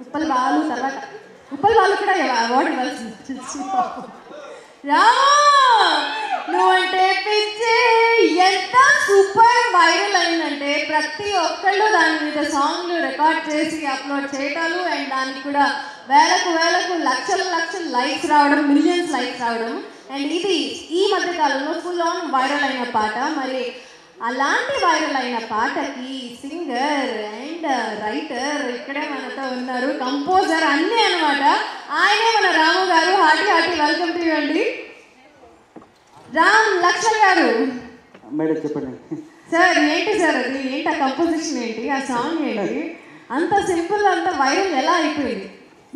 ఉప్పల్ బాలు తర్వాత ఉప్పల్ బాలు కూడా అవార్డు ఇవ్వాల్సి రామా నువ్వంటే పిచ్చి ఎంత సూపర్ వైరల్ అయిందంటే ప్రతి ఒక్కళ్ళు దాని మీద సాంగ్లు రికార్డ్ చేసి అప్లోడ్ చేయటాలు అండ్ దానికి కూడా వేలకు లక్షల లైక్స్ రావడం, మిలియన్స్ లైక్స్ రావడం. అండ్ ఇది ఈ మధ్యకాలంలో ఫుల్ ఆన్ వైరల్ అయిన పాట. మరి అలాంటి వైరల్ అయిన పాటకి సింగర్ అండ్ రైటర్ ఇక్కడే మనతో ఉన్నారు, కంపోజర్ అన్నీ అనమాట. ఆయనే మన రాము గారు. హార్టీ వెల్కమ్ టు యూ అండి. రామ్ లక్ష్మణ్ గారు. మేడం చెప్పండి సార్. ఏంటి సార్ అది? ఏంటి ఆ కంపోజిషన్ ఏంటి? ఆ సాంగ్ ఏంటి? అంత సింపుల్ అంత వైరల్ ఎలా అయిపోయింది?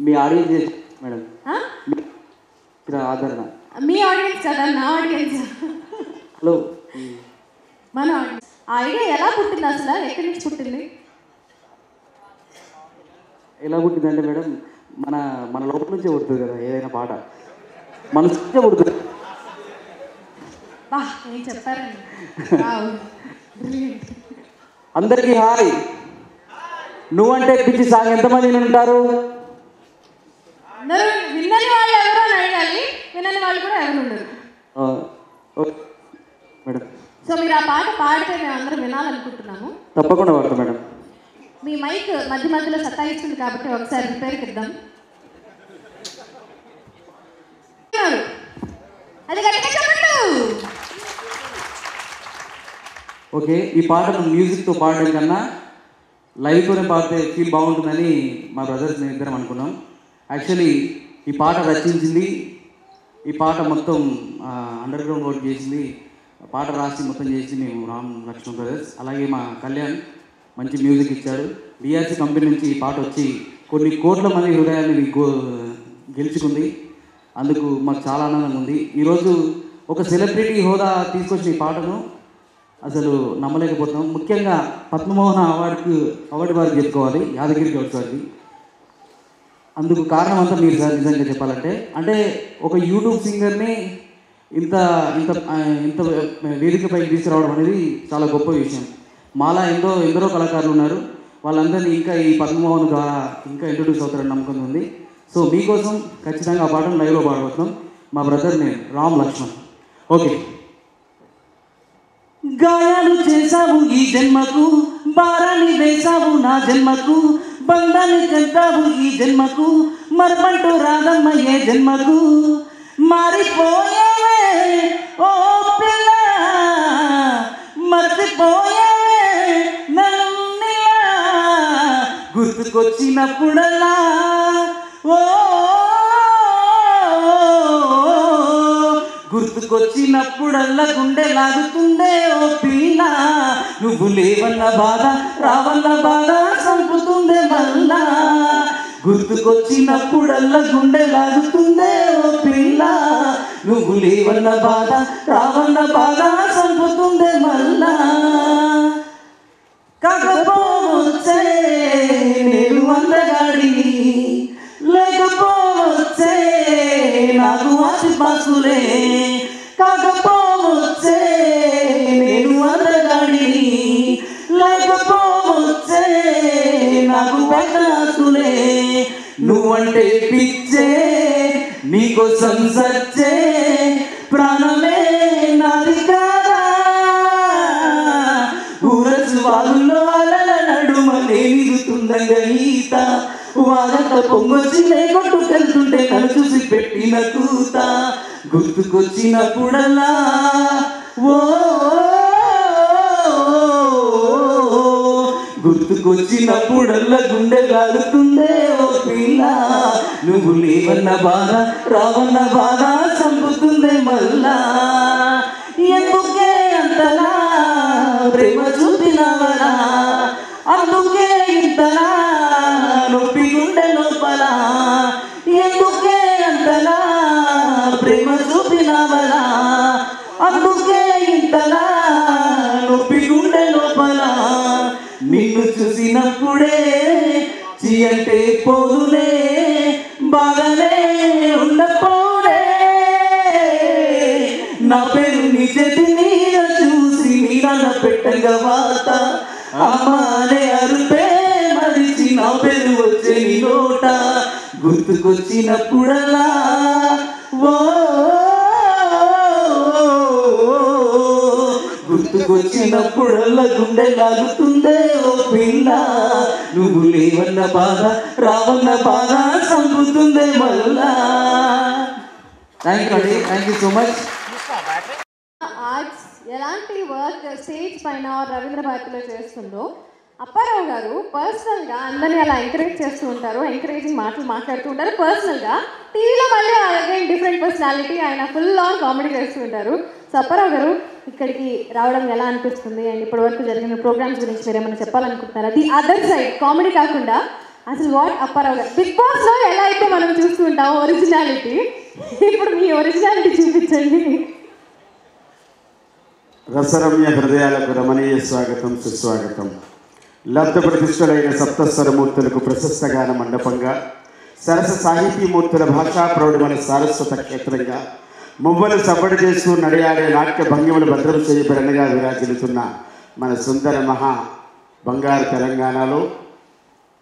మీ ఆడియన్స్ మేడం, ఆదరణ. మీ ఆడియన్స్ కదా, నా ఆడియన్స్. హలో, మన ఆడియన్స్. ఆ ఐడియా ఎలా పుట్టింది అసలు? ఎక్కడి నుంచి పుట్టింది? ఎలా పుట్టిందంటే మేడం, మన మన లోపల నుంచే పుడుతుంది కదా ఏదైనా పాట, మనసు నుంచే పుడుతుంది. ఏం చెప్పారండి. అందరికీ హాయ్. నువ్వంటే పిచ్చి సాంగ్ ఎంతమంది ఉంటారు? విన్నని వాళ్ళు ఎవరో అడగాలి, వినని వాళ్ళు కూడా ఎవరు ఉండరు మేడం. సో మీరు ఆ పాట పాడితే మేము అందరం వినాలనుకుంటున్నాము. తప్పకుండా పాడతాం మేడం. మీ మైక్ మధ్యలో సతాయిస్తుంది కాబట్టి ఒకసారి రిపేర్కి ఇద్దాం. అది గట్టిగా చెప్పండి. ఓకే, ఈ పాటను మ్యూజిక్తో పాడడం కన్నా లైవ్తోనే పాడితే ఫీల్ బాగుంటుందని మా బ్రదర్స్ నేను ఇద్దరం అనుకున్నాం. యాక్చువల్లీ ఈ పాట రచించింది, ఈ పాట మొత్తం అండర్ గ్రౌండ్ వర్క్ చేసింది, పాట రాసి మొత్తం చేసి మేము రామ్ లక్ష్మణ్ బ్రదర్స్. అలాగే మా కళ్యాణ్ మంచి మ్యూజిక్ ఇచ్చాడు. డిఆర్సి కంపెనీ నుంచి ఈ పాట వచ్చి కొన్ని కోట్ల మంది హృదయాన్ని గెలుచుకుంది. అందుకు మాకు చాలా ఆనందంగా ఉంది. ఈరోజు ఒక సెలబ్రిటీ హోదా తీసుకొచ్చిన ఈ పాటను అసలు నమ్మలేకపోతున్నాం. ముఖ్యంగా పద్మమోహన అవార్డు వారికి చెప్పుకోవాలి, యాదగిరి గౌడ్ గారికి. అందుకు కారణం అంతా మీరు సార్ నిజంగా చెప్పాలంటే, అంటే ఒక యూట్యూబ్ సింగర్ని ఇంత ఇంత ఇంత వేదికపైకి తీసుకురావడం అనేది చాలా గొప్ప విషయం. మాలా ఎందరో కళాకారులు ఉన్నారు, వాళ్ళందరినీ ఇంకా ఈ పద్మమోహన్ ద్వారా ఇంకా ఇంట్రొడ్యూస్ అవుతారని నమ్మకం ఉంది. సో మీకోసం ఖచ్చితంగా ఆ పాటను లైవ్లో పాడబోతున్నాం. మా బ్రదర్ నేను రామ్ లక్ష్మణ్. ఓకే. గాయాలు చేశావు ఈ జన్మకు, భారాన్ని వేశావు నా జన్మకు, బంధాన్ని చెందావు ఈ జన్మకు, మరపంటూ రాదమ్మ ఏ జన్మకు. మారిపోయావే ఓ పిల్ల, మర్చిపోయావే నన్ను గుర్తుకొచ్చినప్పుడల్లా ఓ గుర్తుకొచ్చినప్పుడల్లా గుండె లాగుతుందే ఓ పిల్ల. నువ్వు లేవన్న బాధ రావన్న బాధ చంపుతుందే మళ్ళా. గుర్తుకొచ్చినప్పుడల్లా గుండె లాగుతుందే ఓ పిల్ల. నువ్వు లేవన్న బాధ రావన్న బాధ చంపుతుందే మళ్ళా. కాకపోవచ్చే నేను అందగాడిని, లేకపోవచ్చే నాకు ఆశపాసులే. కాకపోవచ్చే నేను అందగాడిని, లేకపోవచ్చే నాకు పెద్దలే. నువ్వంటే పిచ్చే నీకోసం సచ్చే, ప్రాణమే నాది కాదా. ఊరసు వాళ్ళలో అలల నడుమ నేనిగుతుండగా ఈత, వారంత పొంగొచ్చి కొట్టుకెళ్తుంటే నన్ను చూసి పెట్టిన కూత. గుర్తుకొచ్చినప్పుడల్లా ఓ గుర్తుకొచ్చినప్పుడల్లా గుండె లాగుతుందే ఓ పిల్ల. నువ్వు లేవన్న బాధ రావన్న బాధ చంపుతుందే మళ్ళా. ఎందుకే అంతలా ప్రేమ చూపినవరా, అందుకే ఇంతలా నొప్పి గుండె లోపల. ఎందుకే అంతలా ప్రేమ చూపినవరా, అందుకే ఇంతలా నొప్పి గుండె లోపల. నిన్ను చూసినప్పుడే చీ అంటే పోదులే, బాగానే ఉండపోడే. నా పేరు నీ చేతి మీద చూసి నీళ్ళ పెట్టగా వాత, అమ్మానే అరుపే మరిచి నా పేరు వచ్చే నీ నోట. గుర్తుకొచ్చినప్పుడల్లా ఓ గుర్తుకొచ్చినప్పుడల్లా గుండె లాగుతుందే ఓ పిల్ల నువ్వు లేవన్న బాధ రావన్న బాధ సంపుతుందే మళ్ళా. థ్యాంక్ యూ అండి, thank you so much. Arts ఎలాంటి వర్క్ స్టేజ్ పైన రవీంద్ర భారతిలో చేస్తుందో అప్పారావు గారు పర్సనల్గా అందరినీ అలా ఎంకరేజ్ చేస్తూ ఉంటారు, ఎంకరేజింగ్ మాటలు మాట్లాడుతూ ఉంటారు. పర్సనల్గా టీవీలో మళ్ళీ అగైన్ డిఫరెంట్ పర్సనాలిటీ, ఆయన ఫుల్ ఆన్ కామెడీ చేస్తూ ఉంటారు. సో అప్పారావు గారు ఇక్కడికి రావడం ఎలా అనిపిస్తుంది అండ్ ఇప్పటి వరకు జరిగిన ప్రోగ్రామ్స్ గురించి మీరు ఏమైనా చెప్పాలనుకుంటున్నారా? ది అదర్ సైడ్ కామెడీ కాకుండా అసలు వాట్ అప్పారావు గారు బిగ్ బాస్లో ఎలా అయితే మనం చూస్తూ ఉంటామో ఒరిజినాలిటీ, ఇప్పుడు మీ ఒరిజినాలిటీ చూపించండి. రసరమ్య హృదయాలకు రమణీయ స్వాగతం, సుస్వాగతం. లబ్ధ ప్రతిష్ఠులైన సప్తస్వరమూర్తులకు ప్రశస్త గాన మండపంగా, సరస సాహితీమూర్తుల భాషా ప్రౌఢమైన సారస్వత క్షేత్రంగా, మువ్వలు సబ్బడి చేస్తూ నడియాడే నాట్య భంగిమలు భద్రం చేయబడినగా విరాజిల్లుతున్న మన సుందర మహా బంగారు తెలంగాణలో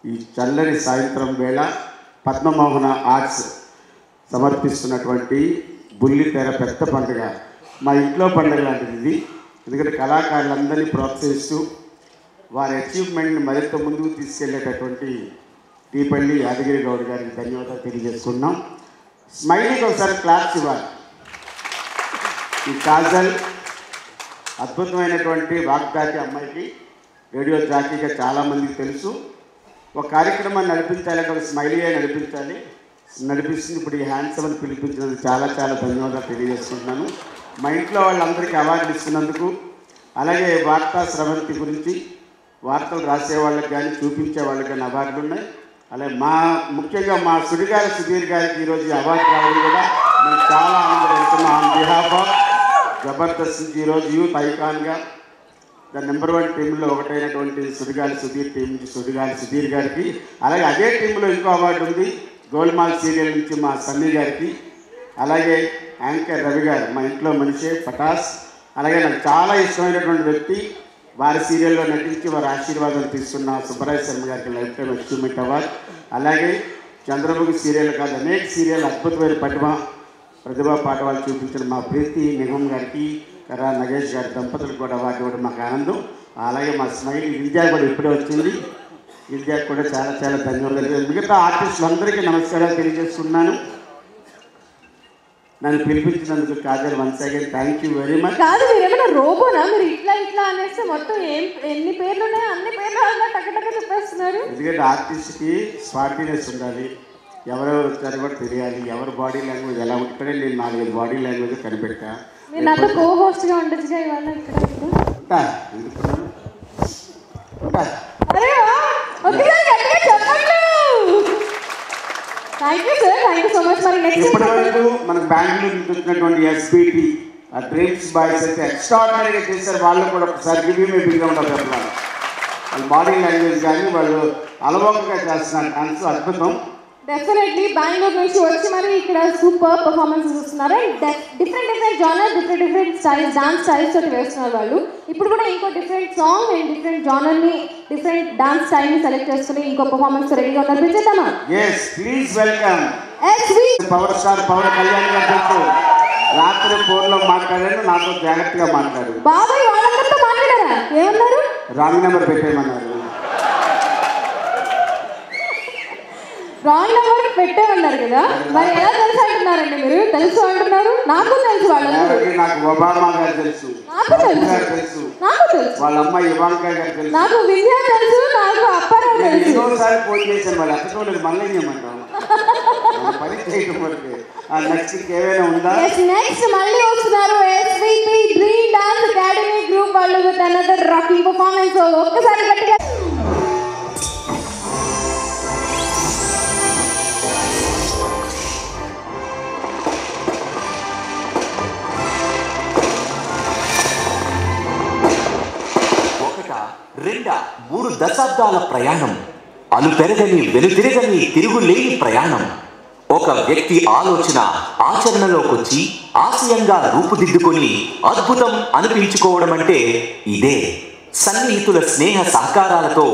ఈ చల్లని సాయంత్రం వేళ పద్మమోహన ఆర్ట్స్ సమర్పిస్తున్నటువంటి బుల్లితెర పెద్ద పండుగ, మా ఇంట్లో పండుగ లాంటిది ఇది. ఎందుకంటే కళాకారులందరినీ ప్రోత్సహిస్తూ వారి అచీవ్మెంట్ని మరింత ముందుకు తీసుకెళ్లేటటువంటి టీపల్లి యాదగిరి గౌడ్ గారికి ధన్యవాదాలు తెలియజేసుకున్నాం. స్మైలీకి ఒకసారి క్లాప్స్ ఇవ్వాలి. ఈ కాజల్ అద్భుతమైనటువంటి వాగ్దాటి అమ్మాయికి రేడియో జాకీగా చాలామందికి తెలుసు. ఒక కార్యక్రమాన్ని నడిపించాలంటే ఒక స్మైలీగా నడిపిస్తుంది. ఇప్పుడు ఈ హ్యాండ్సమ్ అని పిలిపించినందుకు చాలా చాలా ధన్యవాదాలు తెలియజేసుకుంటున్నాను. మా ఇంట్లో వాళ్ళందరికీ అవార్డులు ఇస్తున్నందుకు, అలాగే వార్తా స్రవంతి గురించి వార్తలు రాసే వాళ్ళకి కానీ చూపించే వాళ్ళకి కానీ అవార్డులు ఉన్నాయి. అలాగే ముఖ్యంగా మా సుడిగాలి సుధీర్ గారికి ఈరోజు అవార్డు రావడం కూడా మేము చాలా ఆనందపడుతున్నాం. ఆన్ బిహాఫ్ ఆఫ్ జబర్దస్త్ నుంచి ఈరోజు యూత్ ఐకాన్గా ద నెంబర్ 1 టీంలో ఒకటైనటువంటి సుడిగాలి సుధీర్ టీం నుంచి సుడిగాలి సుధీర్ గారికి, అలాగే అదే టీంలో ఇంకో అవార్డు ఉంది గోల్మాల్ సీరియల్ నుంచి మా సన్నీ గారికి, అలాగే యాంకర్ రవి గారు మా ఇంట్లో మనిషే పటాస్, అలాగే నాకు చాలా ఇష్టమైనటువంటి వ్యక్తి వారి సీరియల్లో నటించి వారి ఆశీర్వాదం తీసుకున్న సుబ్బరాయ శర్మ గారికి లైఫ్ టైం అచీవ్మెంట్ అవార్డు, అలాగే చంద్రముఖి సీరియల్ కాదు అనేక సీరియల్ అద్భుతమైన ప్రతిభా పాఠవాలు చూపించిన మా ప్రీతి నిగమ్ గారికి, కరా నగేష్ గారి దంపతులకు కూడా అవార్డు ఇవ్వడం మాకు ఆనందం. అలాగే మా స్మైల్ విద్యా కూడా ఇప్పుడే వచ్చింది, విద్యాకు కూడా చాలా చాలా ధన్యవాదాలు. మిగతా ఆర్టిస్టులందరికీ నమస్కారాలు తెలియజేస్తున్నాను. నన్ను పిలిపించినందుకు Kajal once again thank you very much. కాదు మీరు ఏమైనా రోబోనా? మీరు ఇట్లా అనేస్తే మొత్తం ఎన్ని పేర్లు ఉన్నాయో అన్ని పేర్లు టక్కటక్క చెప్పేస్తున్నారు. ఎందుకంటే ఆర్టిస్ట్కి స్పార్టీనెస్ ఉండాలి, ఎవరెవరు వచ్చారో కూడా తెలియాలి, ఎవరి బాడీ లాంగ్వేజ్ ఎలా ఉంటుందో. నేను 4-5 బాడీ లాంగ్వేజ్ కనిపెట్టా. మీరు నాతో కో హోస్ట్గా ఉండొచ్చుగా ఇవాళ ఇక్కడ. అరే ఒకసారి గట్టిగా చెప్పండి. Thank you sir, thank you so much. మరి నెక్స్ట్ ఇప్పటివరకు మనకు బెంగళూరు నుంచి వచ్చినటువంటి ఎస్పీటీ ఆ డ్రీమ్స్ బాయ్స్ అయితే ఎక్స్ట్రాడినరీగా చేశారు. వాళ్ళు కూడా ఒకసారి గివ్ బిగ్గా ఉండదు. వాళ్ళ బాడీ లాంగ్వేజ్ కానీ వాళ్ళు అలవోకగా చేస్తున్నారు డాన్స్ అద్భుతం. డెఫినెట్లీ బెంగళూరు నుంచి వచ్చి మరి ఇక్కడ సూపర్ పర్ఫార్మెన్సెస్ ఇస్తున్నారు. Different genre, different styles, dance styles తోటి వేస్తున్నారు వాళ్ళు. ఇప్పుడు కూడా ఇంకో డిఫరెంట్ సాంగ్ అండ్ డిఫరెంట్ జానర్ని, డిఫరెంట్ డాన్స్ స్టైల్ని సెలెక్ట్ చేసుకుని ఇంకో పర్ఫార్మెన్స్ రెడీగా ఉన్నారు. పిలిచేద్దామా? yes please welcome SV power star Pawan Kalyan garu. రాత్రి ఫోన్లో మాట్లాడారు, నాతో జాగ్రత్తగా మాట్లాడు. బాబాయ్ వాళ్ళందరితో మాట్లాడారా? ఏమన్నారు? రాంగ్ నెంబర్ పెట్టేయమన్నారు. రాంగ్ నెంబర్ పెట్టేమన్నారు కదా, మరి ఎలా తెలుసు అంటున్నారండి మీరు? తెలుసు అంటున్నారు. నాకు తెలుసు వాళ్ళందరూ. నాకు ఒబామా గారు తెలుసు, నాకు తెలుసు, నాకు తెలుసు. వాళ్ళ అమ్మాయి ఇవాంకా గారు తెలుసు, నాకు విద్య తెలుసు, నాకు అప్పారావు తెలుసు. ఎన్నోసారి ఫోన్ చేశాను. వాళ్ళు ఎక్కడోలేదు, మళ్ళీ చేయమంటాం పని చేయడం వరకు. నెక్స్ట్ ఏమైనా ఉందా? నెక్స్ట్ మళ్ళీ వస్తున్నారు SVP dream dance academy group వాళ్ళు విత్ అనదర్ రాకింగ్ పర్ఫార్మెన్స్. ఒక్కసారి గట్టిగా రెండా 3 దశాబ్దాల ప్రయాణం, అలుపెరగని వెనుతిరగని తిరుగులేని ప్రయాణం. ఒక వ్యక్తి ఆలోచన ఆచరణలోకొచ్చి ఆశయంగా రూపుదిద్దుకొని అద్భుతం అనిపించుకోవడం అంటే ఇదే. సన్నిహితుల స్నేహ సహకారాలతో,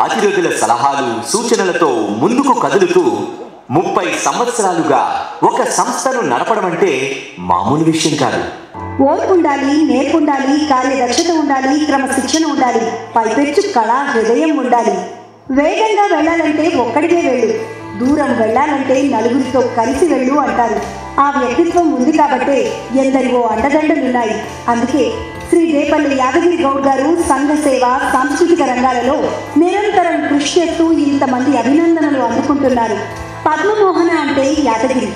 అతిథుల సలహాలు సూచనలతో ముందుకు కదులుతూ 30 సంవత్సరాలుగా ఒక సంస్థను నడపడం అంటే మామూలు విషయం కాదు. ఓర్పు ఉండాలి, నేర్పు ఉండాలి, కార్యదక్షత ఉండాలి, క్రమశిక్షణ ఉండాలి, పైపెచ్చు కళ హృదయం ఉండాలి. వేగంగా వెళ్ళాలంటే ఒక్కడికే వెళ్ళు, దూరం వెళ్ళాలంటే నలుగురితో కలిసి వెళ్ళు అంటారు. ఆ వ్యక్తిత్వం ఉంది కాబట్టే ఎందరివో అండదండలున్నాయి. అందుకే శ్రీ దేపల్లి యాదగిరి గౌడ్ గారు సంఘ సేవ, సాంస్కృతిక రంగాలలో నిరంతరం కృషి చేస్తూ ఇంతమంది అభినందనలు అందుకుంటున్నారు. పద్మమోహన అంటే యాదగిరి,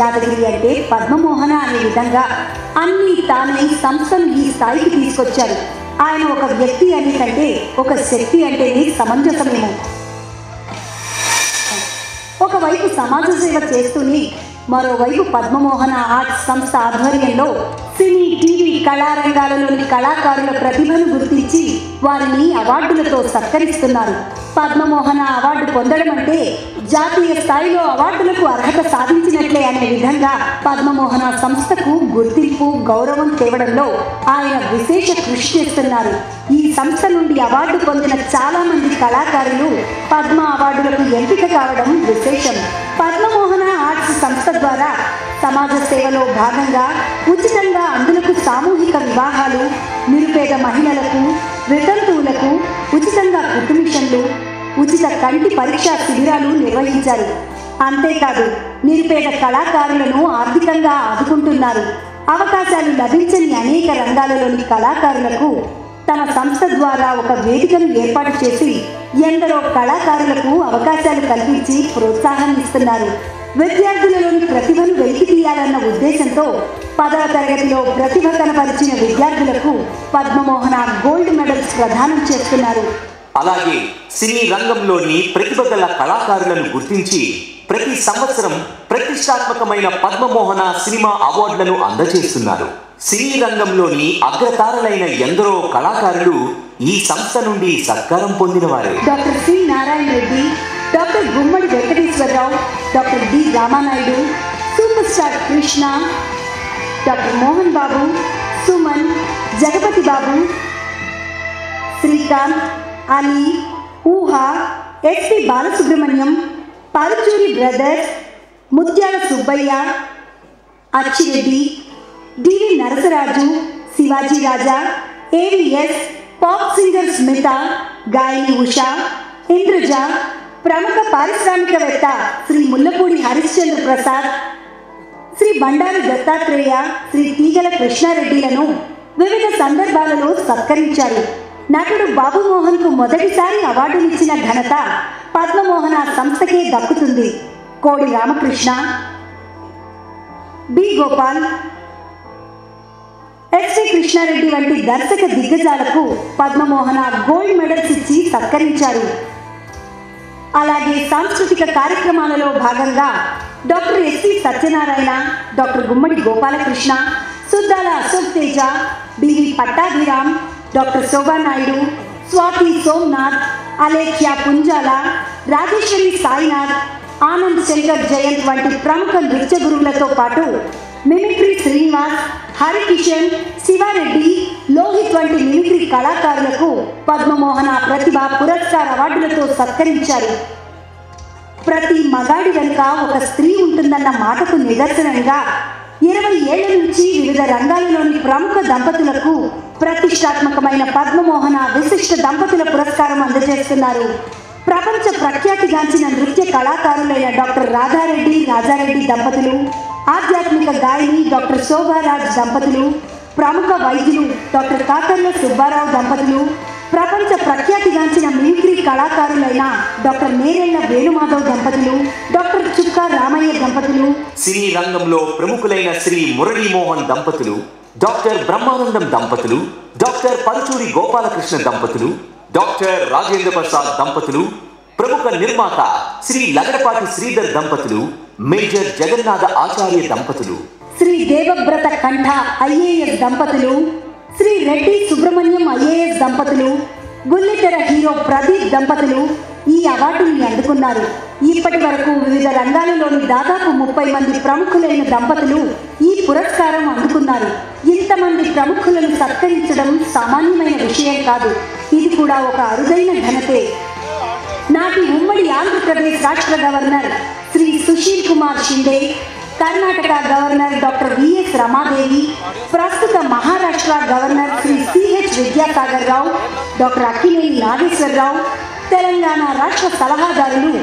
యాదగిరి అంటే పద్మమోహన అనే విధంగా అన్ని తానే సంస్థను ఈ స్థాయికి తీసుకొచ్చారు. ఆయన ఒక వ్యక్తి అనే కంటే ఒక శక్తి అంటేనే సమంజసమేమో. ఒకవైపు సమాజ సేవ చేస్తూనే మరోవైపు పద్మమోహన ఆర్ట్స్ సంస్థ ఆధ్వర్యంలో సినీ, టీవీ కళారంగాలలోని కళాకారుల ప్రతిభను గుర్తించి వారిని అవార్డులతో సత్కరిస్తున్నారు. పద్మమోహన అవార్డు పొందడం అంటే జాతీయ స్థాయిలో అవార్డులకు అర్హత సాధించినట్లే అనే విధంగా పద్మమోహన సంస్థకు గుర్తింపు, గౌరవం తేవడంలో ఆయన విశేష కృషి చేస్తున్నారు. ఈ సంస్థ నుండి అవార్డు పొందిన చాలా మంది కళాకారులు పద్మ అవార్డులకు ఎంపిక కావడం విశేషం. పద్మమోహన ఆర్ట్స్ సంస్థ ద్వారా సమాజ సేవలో భాగంగా ఉచితంగా అందులకు సామూహిక వివాహాలు, నిరుపేద మహిళలకు, వితంతువులకు ఉచితంగా కుట్టు మిషన్లు, ఉచిత కంటి పరీక్షా శిబిరాలు నిర్వహించారు. అంతేకాదు నిరుపేద కళాకారులను ఆర్థికంగా ఆదుకుంటున్నారు. అవకాశాలు లభించని అనేక రంగాలలోని కళాకారులకు తమ సంస్థ ద్వారా ఒక వేదికను ఏర్పాటు చేసి ఎందరో కళాకారులకు అవకాశాలు కల్పించి ప్రోత్సాహం ఇస్తున్నారు. విద్యార్థులలోని ప్రతిభను వెలికి తీయాలన్న ఉద్దేశంతో 10వ తరగతిలో ప్రతిభ కనపరిచిన విద్యార్థులకు పద్మమోహన గోల్డ్ మెడల్స్ ప్రదానం చేస్తున్నారు. అలాగే సినీ రంగంలోని ప్రతిభ గల కళాకారులను గుర్తించి ప్రతి సంవత్సరం ప్రతిష్టాత్మకమైన పద్మమోహన సినిమా అవార్డులను అందజేస్తున్నారు. సినీ రంగంలోని అగ్రతారలైన ఎందరో కళాకారులు ఈ సంస్థ నుండి సత్కారం పొందిన వారే. Doctor C Narayana Reddy, doctor Gummadi Venkateswara Rao, doctor D Ramanaidu, super star Krishna, doctor Mohan Babu, Suman, Jagapathi Babu, Srikanth, Ali, Ooha, SP Balasubrahmanyam, Paruchuri brothers, Muthyala Subbaiah, Achireddy, DV Narasaraju, Sivaji Raja, AVS, pop singer Smitha, గాయని ఉషా, ఇంద్రజ, ప్రముఖ పారిశ్రామికవేత్త శ్రీ ముల్లపూడి హరిశ్చంద్ర ప్రసాద్, శ్రీ బండారు దత్తాత్రేయ, శ్రీ తీగల కృష్ణారెడ్డిలను వివిధ సందర్భాలలో సత్కరించారు. నటుడు బాబుమోహన్కు మొదటిసారి అవార్డునిచ్చిన ఘనత పద్మమోహన సంస్థకే దక్కుతుంది. కోడి రామకృష్ణ, బి గోపాల్, ఎస్వి కృష్ణారెడ్డి వంటి దర్శక దిగ్గజాలకు పద్మమోహన గోల్డ్ మెడల్స్ ఇచ్చి సత్కరించారు. అలాగే సాంస్కృతిక కార్యక్రమాలలో భాగంగా డాక్టర్ ఎస్వి సత్యనారాయణ, డాక్టర్ గుమ్మడి గోపాలకృష్ణ, సుద్దాల అశోక్ తేజ, డివి పట్టాభిరామ్, డాక్టర్ శోభానాయుడు, స్వాతి సోమనాథ్, అలేఖ్య పుంజాల, రాజేశ్వరి సాయినాథ్, ఆనంద్ శంకర్ జయంత్ వంటి ప్రముఖ నృత్య గురువులతో పాటు మిమిక్రీ శ్రీనివాస్, హరికిషన్, శివారెడ్డి, లోహిత్ వంటి మిమిక్రీ కళాకారులకు పద్మమోహన ప్రతిభ పురస్కార అవార్డులతో సత్కరించారు. ప్రతి మగాడి వెనుక ఒక స్త్రీ ఉంటుందన్న మాటకు నిదర్శనంగా 20 ఏళ్ల నుంచి వివిధ రంగాలలోని ప్రముఖ దంపతులకు ప్రతిష్టాత్మకమైన పద్మమోహన విశిష్ట దంపతుల పురస్కారం అందజేస్తున్నారు. ప్రపంచ ప్రఖ్యాతిగాంచిన నృత్య కళాకారులైన డాక్టర్ రాజారెడ్డి దంపతులు, ఆధ్యాత్మిక గాయని డాక్టర్ శోభారాజ్ దంపతులు, ప్రముఖ వైద్యులు డాక్టర్ కాకర్ల సుబ్బారావు దంపతులు, ప్రపంచ ప్రఖ్యాతిగాంచిన మిమిక్రీ కళాకారులైన డాక్టర్ నేరెళ్ల వేణుమాధవ్ దంపతులు, డాక్టర్ చుక్కా రామయ్య దంపతులు, సినీ రంగంలో ప్రముఖులైన శ్రీ మురళీమోహన్ దంపతులు, డాక్టర్ బ్రహ్మానందం దంపతులు, డాక్టర్ పరుచూరి గోపాలకృష్ణ దంపతులు, డాక్టర్ రాజేంద్ర ప్రసాద్ దంపతులు, ప్రముఖ నిర్మాత శ్రీ లగడపాటి శ్రీధర్ దంపతులు, మేజర్ జగన్నాథ ఆచార్య దంపతులు, శ్రీ దేవవ్రత కంఠ ఐఏఎస్ దంపతులు, శ్రీ రెడ్డి సుబ్రహ్మణ్యం ఐఏఎస్ దంపతులు, బుల్లితెర హీరో ప్రదీప్ దంపతులు ఈ అవార్డుని అందుకున్నారు. ఇప్పటి వరకు వివిధ రంగాలలోని దాదాపు 30 మంది ప్రముఖులైన దంపతులు ఈ పురస్కారం అందుకున్నారు. ఇంతమంది ప్రముఖులను సత్కరించడం సామాన్యమైన విషయం కాదు. ఇది కూడా ఒక అరుదైన ఘనతే. నాటి ఉమ్మడి ఆంధ్రప్రదేశ్ రాష్ట్ర governor Shri Shivakumar Shinde, Karnataka governor doctor VS Ramadevi, ప్రస్తుత Maharashtra governor Shri CH Vidyasagar Rao, doctor Akkineni Nageswara Rao, Telangana రాష్ట్ర సలహాదారులు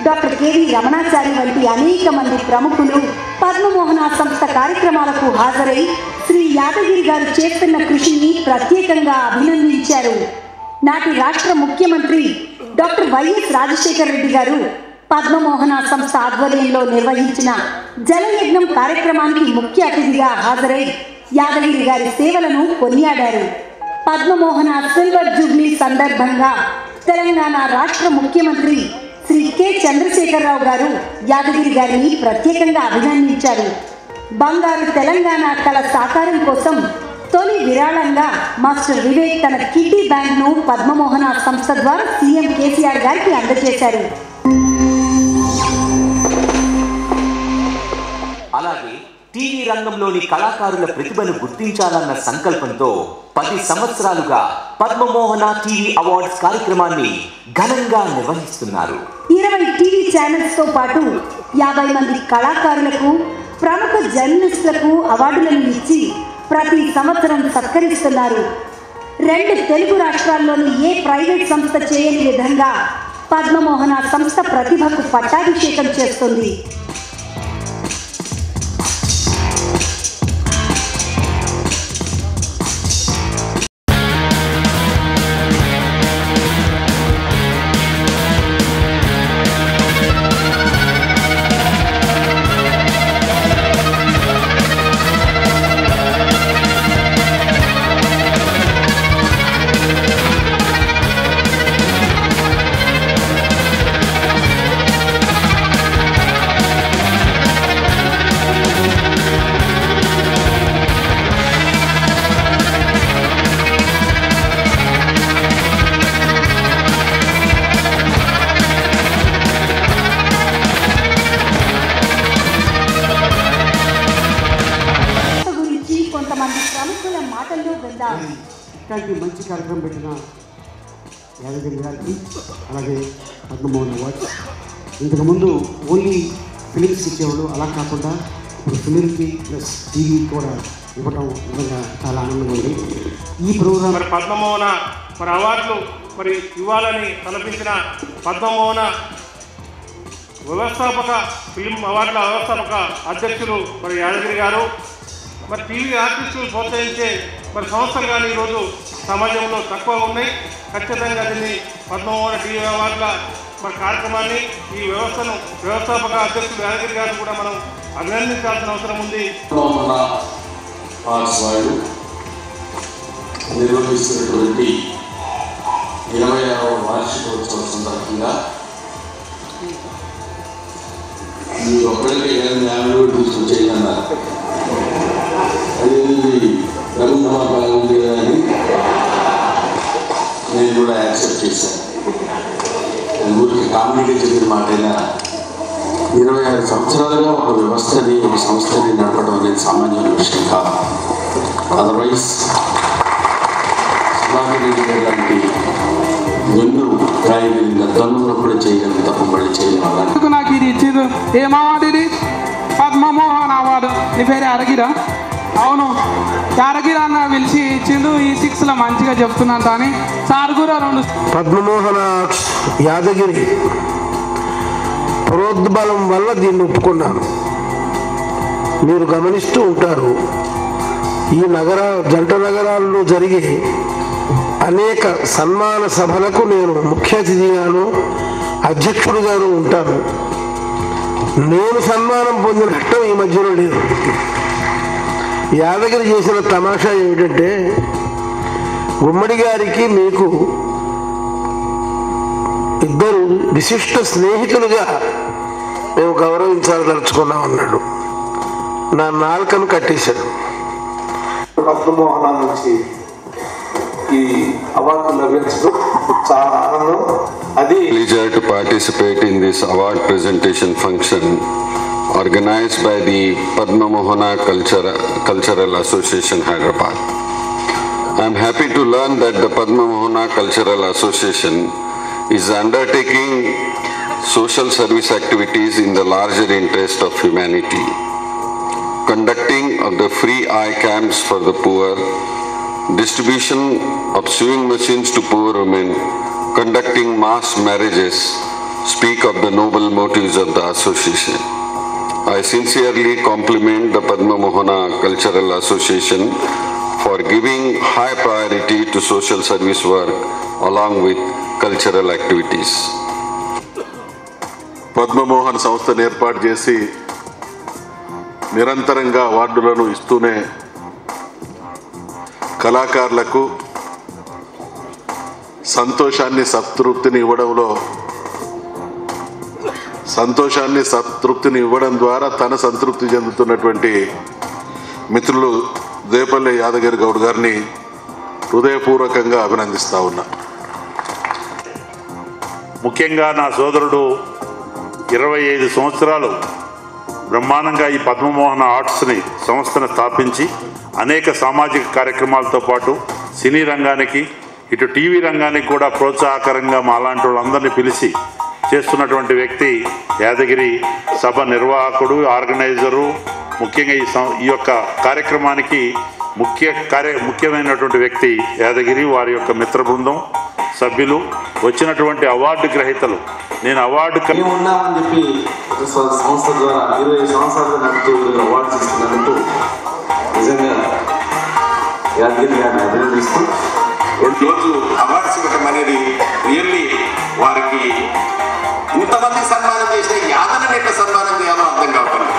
డాక్టర్ కెవి రమణాచారి వంటి అనేక మంది ప్రముఖులు పద్మమోహన సంస్థ కార్యక్రమాలకు హాజరై శ్రీ యాదగిరి గారు చేస్తున్న కృషిని ప్రత్యేకంగా అభినందించారు. నాటి రాష్ట్ర ముఖ్యమంత్రి డాక్టర్ వైఎస్ రాజశేఖర రెడ్డి గారు పద్మమోహన సంస్థ ఆధ్వర్యంలో నిర్వహించిన జలయజ్ఞం కార్యక్రమానికి ముఖ్య అతిథిగా హాజరై యాదగిరి గారి సేవలను కొనియాడారు. పద్మమోహన సిల్వర్ జూబ్లీ సందర్భంగా తెలంగాణ రాష్ట్ర ముఖ్యమంత్రి శ్రీ కె చంద్రశేఖరరావు గారు యాదగిరి గారిని ప్రత్యేకంగా అభినందించారు. బంగారు తెలంగాణ కళ సాకారం కోసం తొలి విరాళంగా మాస్టర్ వివేక్ తన కిడ్నీ బ్యాంక్ను పద్మమోహన సంస్థ ద్వారా సీఎం కేసీఆర్ గారికి అందజేశారు. అలాగే టీవీ రంగంలోని కళాకారుల ప్రతిభను గుర్తించాలన్న సంకల్పంతో 10 సంవత్సరాలుగా పద్మమోహన టీవీ అవార్డ్స్ కార్యక్రమాన్ని ఘనంగా నిర్వహిస్తున్నారు. 20 టీవీ ఛానల్స్ తో పాటు 50 మంది కళాకారులకు, ప్రముఖ జర్నలిస్టులకు అవార్డులను ఇచ్చి ప్రతి సంవత్సరం సత్కరిస్తున్నారు. 2 తెలుగు రాష్ట్రాల్లోని ఏ ప్రైవేట్ సంస్థ చేయని విధంగా పద్మమోహన సంస్థ ప్రతిభకు పట్టాభిషేకం చేస్తుంది. ఇట్లాంటి మంచి కార్యక్రమం పెట్టిన యాదగిరి గారికి, అలాగే పద్మమోహన్ అవార్డ్స్ ఇంతకుముందు ఓన్లీ ఫిలిమ్స్ ఇచ్చేవాళ్ళు, అలా కాకుండా ఇప్పుడు ఫిలింకి ప్లస్ టీవీ కూడా ఇవ్వడం నిజంగా చాలా ఆనందంగా ఉంది. ఈ ప్రోగ్రాం మరి పద్మమోహన మరి అవార్డులు మరి ఇవ్వాలని తలపించిన పద్మమోహన వ్యవస్థాపక ఫిలిం అవార్డుల వ్యవస్థాపక అధ్యక్షులు మరి యాదగిరి గారు, మరి టీవీ ఆర్టిస్టులు ప్రోత్సహించే మరి సంస్థలు కానీ ఈరోజు సమాజంలో తక్కువ ఉన్నాయి. ఖచ్చితంగా దీన్ని పద్మమోహన టీవీ అవార్డుల మరి కార్యక్రమాన్ని ఈ వ్యవస్థను వ్యవస్థాపక అధ్యక్షులు యాదగిరి గారు కూడా మనం అభినందించాల్సిన అవసరం ఉంది. నిర్వహిస్తున్నటువంటి 26వ వార్షికోత్సవం సందర్భంగా మీరు ఒక్కడికే యాభై తీసుకొచ్చేయన్నారు. అదేది రఘుమా బాగుంది కదా అని నేను కూడా యాక్సెప్ట్ చేశాను. ఊరికి కామెడీగా చెప్పిన మాట అయినా 26 సంవత్సరాలుగా ఒక వ్యవస్థని, ఒక సంస్థని నడపడం అనేది సామాన్యమైన విషయం కాదు. అదర్వైజ్ సుధాకర్ లాంటి ఎన్నో రాయగలిగిన దన్నులు కూడా చేయగలిగిన తప్ప మళ్ళీ చేయగలరు. నాకు ఇది ఇచ్చింది ఏం అవార్డు? ఇది పద్మమోహన్ అవార్డు. నీ పేరు అరగిరా? అవును, యాదగిరి అన్న పిలిచి ఇచ్చిండు. ఈ 6లో మంచిగా చెప్తున్నంత అని సార్ కూడా 2 పద్మమోహన యాదగిరి ప్రోద్బలం వల్ల దీన్ని ఒప్పుకున్నాను. మీరు గమనిస్తూ ఉంటారు, ఈ జంట నగరాల్లో జరిగే అనేక సన్మాన సభలకు నేను ముఖ్య అతిథిగాను, అధ్యక్షుడిగాను ఉంటాను. నేను సన్మానం పొందిన ఘట్టం ఈ మధ్యలో లేదు. యాదగిరి చేసిన తమాషా ఏమిటంటే, గుమ్మడి గారికి మీకు ఇద్దరు విశిష్ట స్నేహితులుగా మేము గౌరవించాలదలుచుకున్నాం అన్నాడు. నా నాలుకను కట్టేశాడు. పద్మమోహన నుంచి ఈ అవార్డు లభించడం చాలా ఆనందం. అది pleasure to participate in this award presentation function organized by the Padma Mohana Cultural Association, Hyderabad. I am happy to learn that the Padma Mohana Cultural Association is undertaking social service activities in the larger interest of humanity. Conducting of the free eye camps for the poor, distribution of sewing machines to poor women, conducting mass marriages speak of the noble motives of the association. I sincerely compliment the Padma Mohana Cultural Association for giving high priority to social service work along with cultural activities. Padma Mohan సంస్థను ఏర్పాటు చేసి నిరంతరంగా అవార్డులను ఇస్తూనే కళాకారులకు సంతోషాన్ని సంతృప్తిని ఇవ్వడం ద్వారా తన సంతృప్తి చెందుతున్నటువంటి మిత్రులు దేపల్లి యాదగిరి గౌడ్ గారిని హృదయపూర్వకంగా అభినందిస్తా ఉన్నా. ముఖ్యంగా నా సోదరుడు 25 సంవత్సరాలు బ్రహ్మాండంగా ఈ పద్మమోహన ఆర్ట్స్ని సంస్థను స్థాపించి అనేక సామాజిక కార్యక్రమాలతో పాటు సినీ రంగానికి ఇటు టీవీ రంగానికి కూడా ప్రోత్సాహకరంగా మా లాంటి వాళ్ళందరినీ పిలిచి చేస్తున్నటువంటి వ్యక్తి యాదగిరి. సభ నిర్వాహకుడు, ఆర్గనైజరు, ముఖ్యంగా ఈ యొక్క కార్యక్రమానికి ముఖ్యమైనటువంటి వ్యక్తి యాదగిరి. వారి యొక్క మిత్ర బృందం సభ్యులు, వచ్చినటువంటి అవార్డు గ్రహీతలు. నేను అవార్డు ఉన్నామని చెప్పి సంస్థ ద్వారా 20 సంవత్సరాలు నడుపుతూ అవార్డు ఇస్తున్నందుకు నిజంగా యాదగిరి గారిని అభినందిస్తూ రోజు అవార్డ్స్ ఇవ్వటం అనేది రియల్లీ వారికి ఇంతమంది సన్మానం చేస్తే యాదగిరిని ఎట్లా సన్మానం చేయాలో అర్థం కావట్లేదు.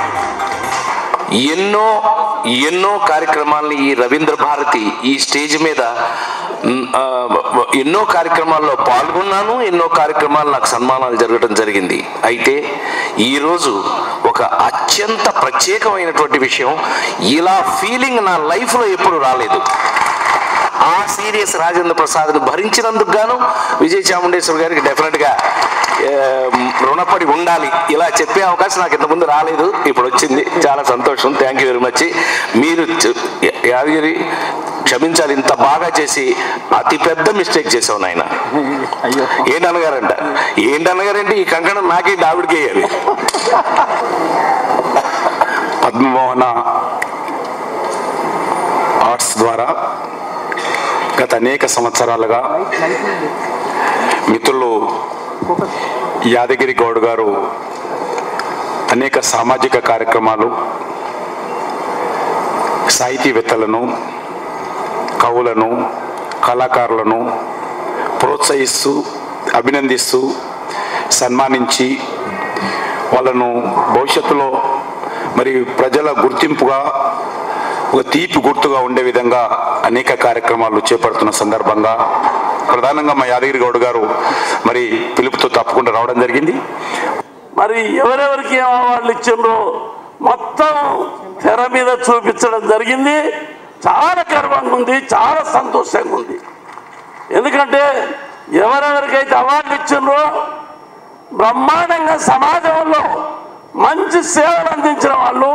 ఎన్నో కార్యక్రమాలని ఈ రవీంద్ర భారతి ఈ స్టేజ్ మీద ఎన్నో కార్యక్రమాల్లో పాల్గొన్నాను. ఎన్నో కార్యక్రమాలు నాకు సన్మానాలు జరగడం జరిగింది. అయితే ఈరోజు ఒక అత్యంత ప్రత్యేకమైనటువంటి విషయం, ఇలా ఫీలింగ్ నా లైఫ్లో ఎప్పుడు రాలేదు. ఆ సీరియస్ రాజేంద్ర ప్రసాద్ను భరించినందుకు గాను విజయ్ చాముండేశ్వర్ గారికి డెఫినెట్గా రుణపడి ఉండాలి. ఇలా చెప్పే అవకాశం నాకు ఇంతకుముందు రాలేదు, ఇప్పుడు వచ్చింది. చాలా సంతోషం. Thank you very much. మీరు యాదగిరి క్షమించాలి, ఇంత బాగా చేసి అతి పెద్ద మిస్టేక్ చేసావు నాయన. ఏంటన్నగారంటే ఈ కంకణం నాకేంటి ఆవిడకి వేయాలి. పద్మమోహన ఆర్ట్స్ ద్వారా గత అనేక సంవత్సరాలుగా మిత్రులు యాదగిరి గౌడ్ గారు అనేక సామాజిక కార్యక్రమాలు, సాహితీవేత్తలను, కవులను, కళాకారులను ప్రోత్సహిస్తూ, అభినందిస్తూ, సన్మానించి వాళ్ళను భవిష్యత్తులో మరి ప్రజల గుర్తింపుగా ఒక తీపి గుర్తుగా ఉండే విధంగా అనేక కార్యక్రమాలు చేపడుతున్న సందర్భంగా ప్రధానంగా మా యాదగిరి గౌడ్ గారు మరి పిలుపుతో తప్పకుండా రావడం జరిగింది. మరి ఎవరెవరికి ఏం అవార్డులు ఇచ్చిండ్రో మొత్తం తెర మీద చూపించడం జరిగింది. చాలా గర్వంగా ఉంది, చాలా సంతోషంగా ఉంది. ఎందుకంటే ఎవరెవరికైతే అవార్డులు ఇచ్చిండ్రో బ్రహ్మాండంగా సమాజంలో మంచి సేవలు అందించిన వాళ్ళు,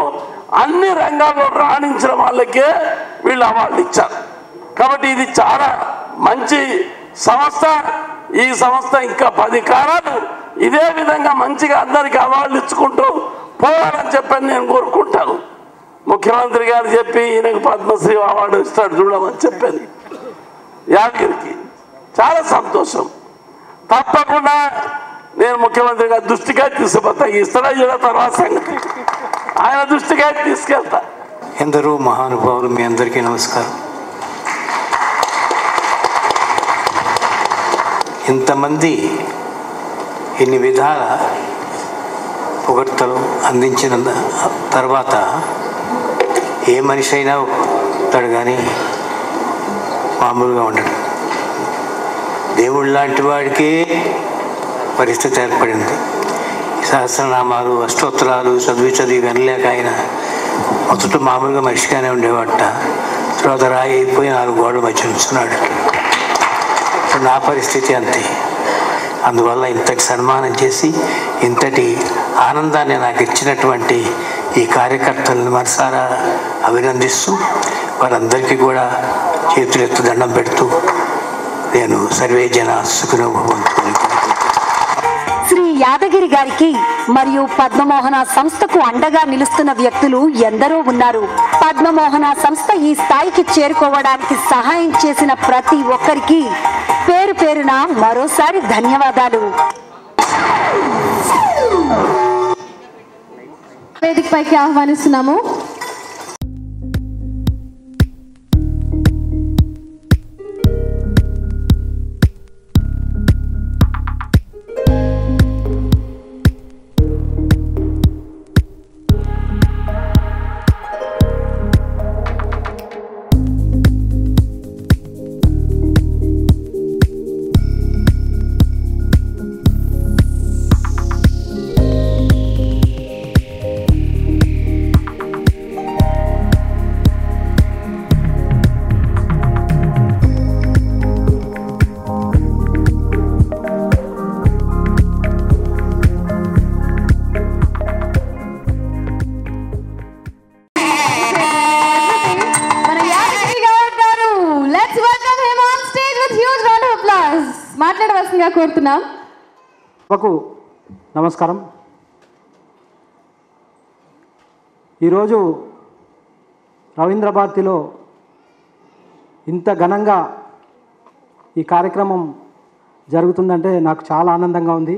అన్ని రంగాల్లో రాణించిన వాళ్ళకే వీళ్ళు అవార్డులు ఇచ్చారు. కాబట్టి ఇది చాలా మంచి సంస్థ. ఈ సంస్థ ఇంకా 10 కాలాలు ఇదే విధంగా మంచిగా అందరికీ అవార్డులు ఇచ్చుకుంటూ పోవాలని చెప్పని నేను కోరుకుంటాను. ముఖ్యమంత్రి గారు చెప్పి ఈయనకు పద్మశ్రీ అవార్డు ఇస్తాడు చూడమని చెప్పాను యాదగిరికి. చాలా సంతోషం. తప్పకుండా నేను ముఖ్యమంత్రి గారి దృష్టిగా తీసుకుపోతా. ఇస్తాడా చూడ తర్వాత సంగతి ఆయన దృష్టిగా తీసుకెళ్తా. ఎందరో మహానుభావులు, మీ అందరికీ నమస్కారం. ఇంతమంది ఇన్ని విధాల పొగడ్తలు అందించిన తర్వాత ఏ మనిషి అయినా ఉంటాడు, కానీ మామూలుగా ఉండడు. దేవుడు లాంటి వాడికే పరిస్థితి ఏర్పడింది. సహస్రనామాలు, అష్టోత్తరాలు చదివి వినలేక ఆయన మొదట మామూలుగా మనిషిగానే ఉండేవాట. తర్వాత రాయి అయిపోయి 4 గోడల మధ్య ఉంచున్నాడు. నా పరిస్థితి అంతే. అందువల్ల ఇంతటి సన్మానం చేసి ఇంతటి ఆనందాన్ని నాకు ఇచ్చినటువంటి ఈ కార్యకర్తలను మనసారా అభినందిస్తూ వారందరికీ కూడా చేతులెత్తు దండం పెడుతూ నేను సర్వే జన సుఖినో భవంతు. శ్రీ యాదగిరి గారికి మరియు పద్మమోహన సంస్థకు అండగా నిలుస్తున్న వ్యక్తులు ఎందరో ఉన్నారు. పద్మమోహన సంస్థ ఈ స్థాయికి చేరుకోవడానికి సహాయం చేసిన ప్రతి ఒక్కరికి పేరు పేరున మరోసారి ధన్యవాదాలు. వేదికపైకి ఆహ్వానిస్తున్నాము. మాట్లాడవలసిందిగా కోరుతున్నాం. నమస్కారం. ఈరోజు రవీంద్ర భారతిలో ఇంత ఘనంగా ఈ కార్యక్రమం జరుగుతుందంటే నాకు చాలా ఆనందంగా ఉంది.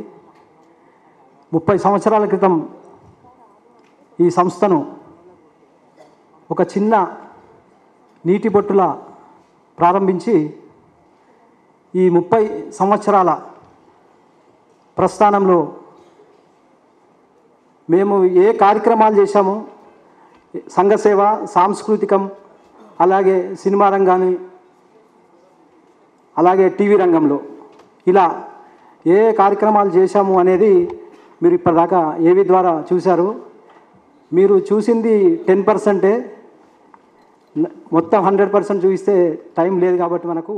30 సంవత్సరాల క్రితం ఈ సంస్థను ఒక చిన్న నీటి బొట్టులా ప్రారంభించి ఈ 30 సంవత్సరాల ప్రస్థానంలో మేము ఏ కార్యక్రమాలు చేశామో సంఘసేవ, సాంస్కృతికం, అలాగే సినిమా రంగాన్ని, అలాగే టీవీ రంగంలో ఇలా ఏ కార్యక్రమాలు చేశాము అనేది మీరు ఇప్పటిదాకా ఏవి ద్వారా చూశారు. మీరు చూసింది 10%. మొత్తం 100% చూపిస్తే టైం లేదు కాబట్టి మనకు